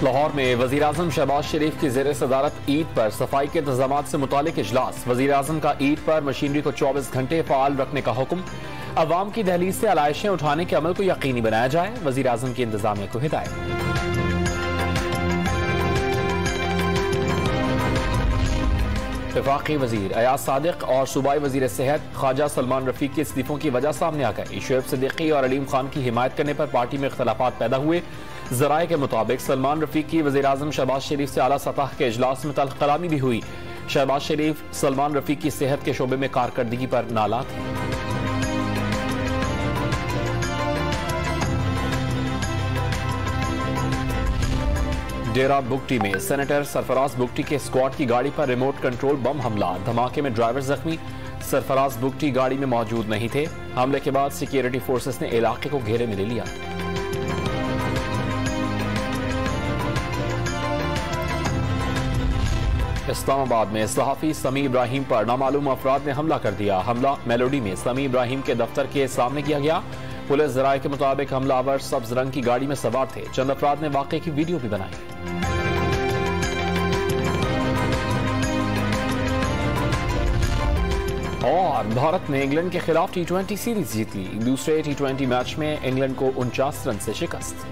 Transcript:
लाहौर में वज़ीर-ए-आज़म शहबाज शरीफ की ज़ेर सदारत ईद पर सफाई के इंतजाम से मुतालिक इजलास। वज़ीर-ए-आज़म का ईद पर मशीनरी को 24 घंटे फ़ाल रखने का हुक्म। अवाम की दहलीज से आलाइशें उठाने के अमल को यकीनी बनाया जाए, वज़ीर-ए-आज़म की इंतजामिया को हिदायत। वफाकी वजीर अयाज सादिक और सूबाई वजीर सेहत ख्वाजा सलमान रफीक के इस्तीफों की वजह सामने आ गई। शोएब सिद्दीकी और अलीम खान की हिमायत करने पर पार्टी में इख्तलाफात पैदा हुए। जराये के मुताबिक सलमान रफीक की वज़ीर-ए-आज़म शहबाज शरीफ से आला सतह के इजलास में तल्ख कलामी भी हुई। शहबाज शरीफ सलमान रफीक की सेहत के शोबे में कारकर्दगी पर नाला थे। डेरा बुगटी में सेनेटर सरफराज बुगटी के स्क्वाड की गाड़ी पर रिमोट कंट्रोल बम हमला। धमाके में ड्राइवर जख्मी। सरफराज बुगटी गाड़ी में मौजूद नहीं थे। हमले के बाद सिक्योरिटी फोर्सेस ने इलाके को घेरे में ले लिया। इस्लामाबाद में सहाफी समी इब्राहिम पर नामालूम अफराद ने हमला कर दिया। हमला मेलोडी में समी इब्राहिम के दफ्तर के सामने किया गया। पुलिस जराये के मुताबिक हमलावर सब्ज रंग की गाड़ी में सवार थे। चंद अफराद ने वाकये की वीडियो भी बनाई। और भारत ने इंग्लैंड के खिलाफ T20 सीरीज जीत ली। दूसरे T20 मैच में इंग्लैंड को 49 रन से शिकस्त।